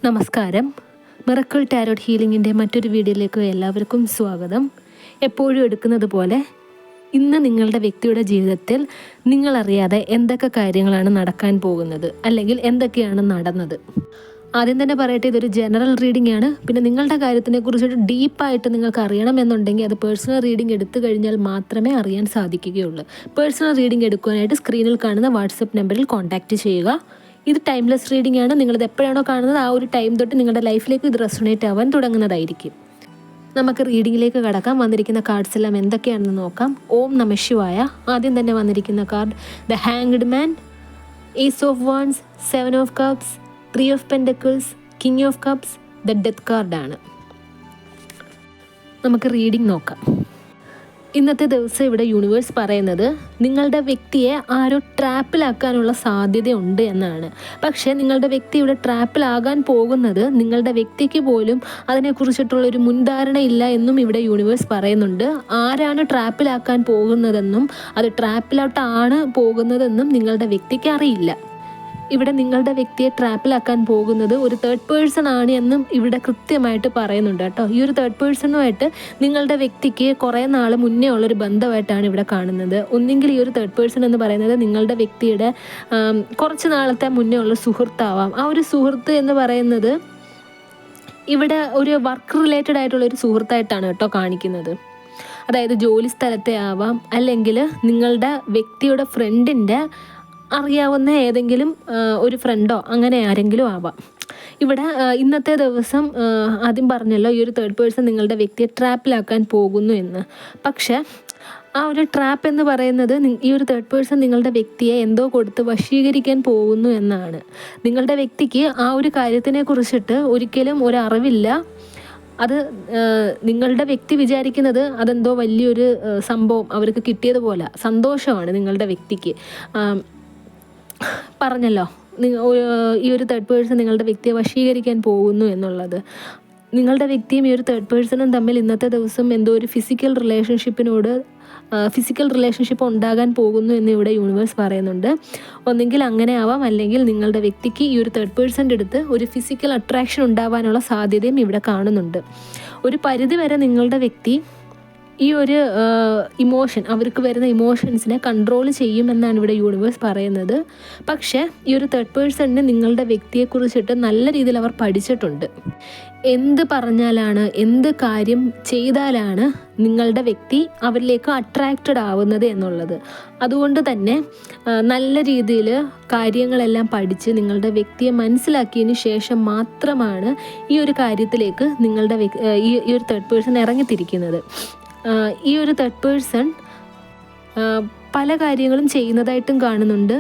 നമസ്കാരം. Miracle tarot ഹീലിംഗിൻ്റെ മറ്റൊരു വീഡിയോയിലേക്ക് എല്ലാവർക്കും സ്വാഗതം. എപ്പോഴും എടുക്കുന്നത് പോലെ ഇന്ന് നിങ്ങളുടെ വ്യക്തിയുടെ ജീവിതത്തിൽ നിങ്ങളറിയാതെ എന്തൊക്കെ കാര്യങ്ങളാണ് നടക്കാൻ പോകുന്നത്, അല്ലെങ്കിൽ എന്തൊക്കെയാണ് നടന്നത്. ആദ്യം തന്നെ പറയട്ടെ, ഇതൊരു ജനറൽ റീഡിംഗ് ആണ്. പിന്നെ നിങ്ങളുടെ കാര്യത്തിനെ കുറിച്ചിട്ട് ഡീപ്പായിട്ട് നിങ്ങൾക്ക് അറിയണമെന്നുണ്ടെങ്കിൽ അത് പേഴ്സണൽ റീഡിംഗ് എടുത്തു കഴിഞ്ഞാൽ മാത്രമേ അറിയാൻ സാധിക്കുകയുള്ളൂ. പേഴ്സണൽ റീഡിംഗ് എടുക്കാനായിട്ട് സ്ക്രീനിൽ കാണുന്ന വാട്സപ്പ് നമ്പറിൽ കോൺടാക്റ്റ് ചെയ്യുക. ഇത് ടൈംലെസ് റീഡിംഗ് ആണ്. നിങ്ങളിത് എപ്പോഴാണോ കാണുന്നത് ആ ഒരു ടൈം തൊട്ട് നിങ്ങളുടെ ലൈഫിലേക്ക് ഇത് റെസൊണേറ്റ് ആവാൻ തുടങ്ങുന്നതായിരിക്കും. നമുക്ക് റീഡിങ്ങിലേക്ക് കടക്കാം. വന്നിരിക്കുന്ന കാർഡ്സ് എല്ലാം എന്തൊക്കെയാണെന്ന് നോക്കാം. ഓം നമഃ ശിവായ. ആദ്യം തന്നെ വന്നിരിക്കുന്ന card the hanged man, ace of wands, 7 of cups, 3 of pentacles, king of cups, the death കാർഡാണ്. നമുക്ക് റീഡിംഗ് നോക്കാം. ഇന്നത്തെ ദിവസം ഇവിടെ യൂണിവേഴ്സ് പറയുന്നത് നിങ്ങളുടെ വ്യക്തിയെ ആരോ ട്രാപ്പിലാക്കാനുള്ള സാധ്യതയുണ്ട് എന്നാണ്. പക്ഷേ നിങ്ങളുടെ വ്യക്തി ഇവിടെ ട്രാപ്പിലാകാൻ പോകുന്നത് നിങ്ങളുടെ വ്യക്തിക്ക് പോലും അതിനെക്കുറിച്ചിട്ടുള്ളൊരു മുൻധാരണയില്ല എന്നും ഇവിടെ യൂണിവേഴ്സ് പറയുന്നുണ്ട്. ആരാണ് ട്രാപ്പിലാക്കാൻ പോകുന്നതെന്നും അത് ട്രാപ്പിലോട്ടാണ് പോകുന്നതെന്നും നിങ്ങളുടെ വ്യക്തിക്ക് അറിയില്ല. ഇവിടെ നിങ്ങളുടെ വ്യക്തിയെ ട്രാപ്പിലാക്കാൻ പോകുന്നത് ഒരു തേർഡ് പേഴ്സൺ ആണ് എന്നും ഇവിടെ കൃത്യമായിട്ട് പറയുന്നുണ്ട് കേട്ടോ. ഈ ഒരു തേർഡ് പേഴ്സണുമായിട്ട് നിങ്ങളുടെ വ്യക്തിക്ക് കുറേ നാൾ മുന്നേ ഉള്ളൊരു ബന്ധമായിട്ടാണ് ഇവിടെ കാണുന്നത്. ഒന്നെങ്കിൽ ഈ ഒരു തേർഡ് പേഴ്സൺ എന്ന് പറയുന്നത് നിങ്ങളുടെ വ്യക്തിയുടെ കുറച്ച് നാളത്തെ മുന്നേ ഉള്ള സുഹൃത്താവാം. ആ ഒരു സുഹൃത്ത് എന്ന് പറയുന്നത് ഇവിടെ ഒരു വർക്ക് റിലേറ്റഡ് ആയിട്ടുള്ളൊരു സുഹൃത്തായിട്ടാണ് കേട്ടോ കാണിക്കുന്നത്. അതായത് ജോലി സ്ഥലത്തെ ആവാം, അല്ലെങ്കിൽ നിങ്ങളുടെ വ്യക്തിയുടെ ഫ്രണ്ടിൻ്റെ അറിയാവുന്ന ഏതെങ്കിലും ഒരു ഫ്രണ്ടോ അങ്ങനെ ആരെങ്കിലും ആവാം. ഇവിടെ ഇന്നത്തെ ദിവസം ആദ്യം പറഞ്ഞല്ലോ ഈ ഒരു തേർഡ് പേഴ്സൺ നിങ്ങളുടെ വ്യക്തിയെ ട്രാപ്പിലാക്കാൻ പോകുന്നു എന്ന്. പക്ഷേ ആ ഒരു ട്രാപ്പ് എന്ന് പറയുന്നത് ഈ ഒരു തേർഡ് പേഴ്സൺ നിങ്ങളുടെ വ്യക്തിയെ എന്തോ കൊടുത്ത് വശീകരിക്കാൻ പോകുന്നു എന്നാണ്. നിങ്ങളുടെ വ്യക്തിക്ക് ആ ഒരു കാര്യത്തിനെ കുറിച്ചിട്ട് ഒരിക്കലും ഒരു അറിവില്ല. അത് നിങ്ങളുടെ വ്യക്തി വിചാരിക്കുന്നത് അതെന്തോ വലിയൊരു സംഭവം അവർക്ക് കിട്ടിയതുപോലെ സന്തോഷമാണ് നിങ്ങളുടെ വ്യക്തിക്ക്. പറഞ്ഞല്ലോ ഈ ഒരു തേർഡ് പേഴ്സൺ നിങ്ങളുടെ വ്യക്തിയെ വശീകരിക്കാൻ പോകുന്നു എന്നുള്ളത്. നിങ്ങളുടെ വ്യക്തിയും ഈ ഒരു തേർഡ് പേഴ്സണും തമ്മിൽ ഇന്നത്തെ ദിവസം എന്തോ ഒരു ഫിസിക്കൽ റിലേഷൻഷിപ്പ് ഉണ്ടാകാൻ പോകുന്നു എന്ന് ഇവിടെ യൂണിവേഴ്സ് പറയുന്നുണ്ട്. ഒന്നെങ്കിൽ അങ്ങനെ ആവാം, അല്ലെങ്കിൽ നിങ്ങളുടെ വ്യക്തിക്ക് ഈ ഒരു തേർഡ് പേഴ്സൻ്റെ അടുത്ത് ഒരു ഫിസിക്കൽ അട്രാക്ഷൻ ഉണ്ടാവാനുള്ള സാധ്യതയും ഇവിടെ കാണുന്നുണ്ട്. ഒരു പരിധി വരെ നിങ്ങളുടെ വ്യക്തി ഈ ഒരു ഇമോഷൻ, അവർക്ക് വരുന്ന ഇമോഷൻസിനെ കൺട്രോൾ ചെയ്യുമെന്നാണ് ഇവിടെ യൂണിവേഴ്സ് പറയുന്നത്. പക്ഷേ ഈ ഒരു തേർഡ് പേഴ്സണിന് നിങ്ങളുടെ വ്യക്തിയെക്കുറിച്ചിട്ട് നല്ല രീതിയിൽ അവർ പഠിച്ചിട്ടുണ്ട്. എന്ത് പറഞ്ഞാലാണ്, എന്ത് കാര്യം ചെയ്താലാണ് നിങ്ങളുടെ വ്യക്തി അവരിലേക്ക് അട്രാക്റ്റഡ് ആവുന്നത് എന്നുള്ളത്. അതുകൊണ്ട് തന്നെ നല്ല രീതിയിൽ കാര്യങ്ങളെല്ലാം പഠിച്ച് നിങ്ങളുടെ വ്യക്തിയെ മനസ്സിലാക്കിയതിന് ശേഷം മാത്രമാണ് ഈ ഒരു കാര്യത്തിലേക്ക് നിങ്ങളുടെ ഈ ഒരു തേർഡ് പേഴ്സൺ ഇറങ്ങിത്തിരിക്കുന്നത്. ഈ ഒരു തേർഡ് പേഴ്സൺ പല കാര്യങ്ങളും ചെയ്യുന്നതായിട്ടും കാണുന്നുണ്ട്.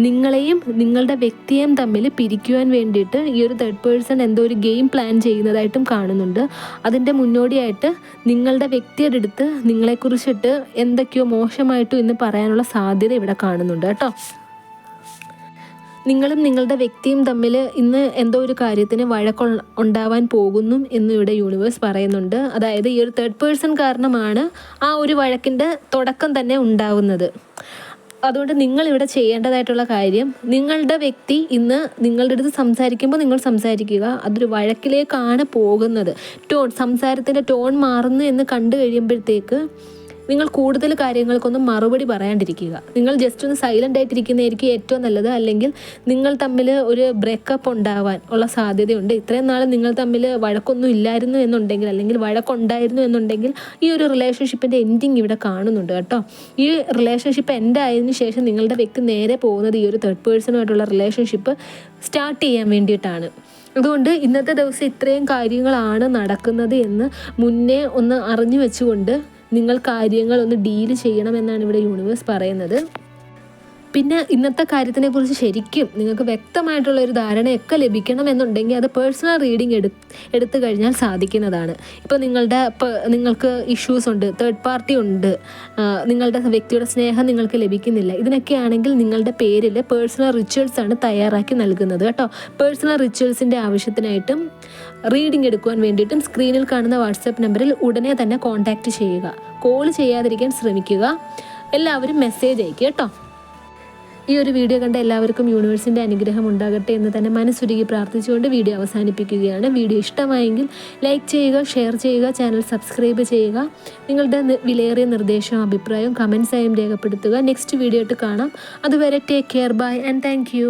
നിങ്ങളെയും നിങ്ങളുടെ വ്യക്തിയെയും തമ്മിൽ പിരിക്കുവാൻ വേണ്ടിയിട്ട് ഈ ഒരു തേർഡ് പേഴ്സൺ എന്തോ ഒരു ഗെയിം പ്ലാൻ ചെയ്യുന്നതായിട്ടും കാണുന്നുണ്ട്. അതിൻ്റെ മുന്നോടിയായിട്ട് നിങ്ങളുടെ വ്യക്തിയുടെ അടുത്ത് നിങ്ങളെക്കുറിച്ചിട്ട് എന്തൊക്കെയോ മോശമായിട്ടും ഇന്ന് പറയാനുള്ള സാധ്യത ഇവിടെ കാണുന്നുണ്ട് കേട്ടോ. നിങ്ങളും നിങ്ങളുടെ വ്യക്തിയും തമ്മിൽ ഇന്ന് എന്തോ ഒരു കാര്യത്തിന് ഉണ്ടാവാൻ പോകുന്നു എന്ന് ഇവിടെ യൂണിവേഴ്സ് പറയുന്നുണ്ട്. അതായത് ഈ ഒരു തേർഡ് പേഴ്സൺ കാരണമാണ് ആ ഒരു വഴക്കിൻ്റെ തുടക്കം തന്നെ ഉണ്ടാവുന്നത്. അതുകൊണ്ട് നിങ്ങളിവിടെ ചെയ്യേണ്ടതായിട്ടുള്ള കാര്യം, നിങ്ങളുടെ വ്യക്തി ഇന്ന് നിങ്ങളുടെ അടുത്ത് സംസാരിക്കുമ്പോൾ നിങ്ങൾ സംസാരിക്കുക. അതൊരു വഴക്കിലേക്കാണ് പോകുന്നത്. സംസാരത്തിൻ്റെ ടോൺ മാറുന്നു എന്ന് കണ്ടു കഴിയുമ്പോഴത്തേക്ക് നിങ്ങൾ കൂടുതൽ കാര്യങ്ങൾക്കൊന്നും മറുപടി പറയാണ്ടിരിക്കുക. നിങ്ങൾ ജസ്റ്റ് ഒന്ന് സൈലൻ്റ് ആയിട്ടിരിക്കുന്നതായിരിക്കും ഏറ്റവും നല്ലത്. അല്ലെങ്കിൽ നിങ്ങൾ തമ്മിൽ ഒരു ബ്രേക്കപ്പ് ഉണ്ടാവാൻ ഉള്ള സാധ്യതയുണ്ട്. ഇത്രയും നാൾ നിങ്ങൾ തമ്മിൽ വഴക്കൊന്നും ഇല്ലായിരുന്നു എന്നുണ്ടെങ്കിൽ, അല്ലെങ്കിൽ വഴക്കുണ്ടായിരുന്നു എന്നുണ്ടെങ്കിൽ ഈ ഒരു റിലേഷൻഷിപ്പിൻ്റെ എൻഡിങ് ഇവിടെ കാണുന്നുണ്ട് കേട്ടോ. ഈ റിലേഷൻഷിപ്പ് എൻഡ് ആയതിനു ശേഷം നിങ്ങളുടെ വ്യക്തി നേരെ പോകുന്നത് ഈ ഒരു തേർഡ് പേഴ്സണുമായിട്ടുള്ള റിലേഷൻഷിപ്പ് സ്റ്റാർട്ട് ചെയ്യാൻ വേണ്ടിയിട്ടാണ്. അതുകൊണ്ട് ഇന്നത്തെ ദിവസം ഇത്രയും കാര്യങ്ങളാണ് നടക്കുന്നത് എന്ന് മുന്നേ ഒന്ന് അറിഞ്ഞു വെച്ചുകൊണ്ട് നിങ്ങൾ കാര്യങ്ങൾ ഒന്ന് ഡീൽ ചെയ്യണമെന്നാണ് ഇവിടെ യൂണിവേഴ്സ് പറയുന്നത്. പിന്നെ ഇന്നത്തെ കാര്യത്തിനെക്കുറിച്ച് ശരിക്കും നിങ്ങൾക്ക് വ്യക്തമായിട്ടുള്ളൊരു ധാരണയൊക്കെ ലഭിക്കണമെന്നുണ്ടെങ്കിൽ അത് പേഴ്സണൽ റീഡിംഗ് എടുത്തു കഴിഞ്ഞാൽ സാധിക്കുന്നതാണ്. ഇപ്പോൾ നിങ്ങൾക്ക് ഇഷ്യൂസ് ഉണ്ട്, തേർഡ് പാർട്ടി ഉണ്ട്, നിങ്ങളുടെ വ്യക്തിയുടെ സ്നേഹം നിങ്ങൾക്ക് ലഭിക്കുന്നില്ല, ഇതിനൊക്കെ ആണെങ്കിൽ നിങ്ങളുടെ പേരിൽ പേഴ്സണൽ റിച്വൽസാണ് തയ്യാറാക്കി നൽകുന്നത് കേട്ടോ. പേഴ്സണൽ റിച്വൽസിൻ്റെ ആവശ്യത്തിനായിട്ടും റീഡിംഗ് എടുക്കുവാൻ വേണ്ടിയിട്ടും സ്ക്രീനിൽ കാണുന്ന വാട്സപ്പ് നമ്പറിൽ ഉടനെ തന്നെ കോൺടാക്റ്റ് ചെയ്യുക. കോൾ ചെയ്യാതിരിക്കാൻ ശ്രമിക്കുക. എല്ലാവരും മെസ്സേജ് അയക്കുക കേട്ടോ. ഈ ഒരു വീഡിയോ കണ്ട എല്ലാവർക്കും യൂണിവേഴ്സിൻ്റെ അനുഗ്രഹം ഉണ്ടാകട്ടെ എന്ന് തന്നെ മനസ്സുരുകി പ്രാർത്ഥിച്ചുകൊണ്ട് വീഡിയോ അവസാനിപ്പിക്കുകയാണ്. വീഡിയോ ഇഷ്ടമായെങ്കിൽ ലൈക്ക് ചെയ്യുക, ഷെയർ ചെയ്യുക, ചാനൽ സബ്സ്ക്രൈബ് ചെയ്യുക. നിങ്ങളുടെ വിലയേറിയ നിർദ്ദേശവും അഭിപ്രായവും കമൻസായും രേഖപ്പെടുത്തുക. നെക്സ്റ്റ് വീഡിയോ ആയിട്ട് കാണാം. അതുവരെ take care, bye and thank U.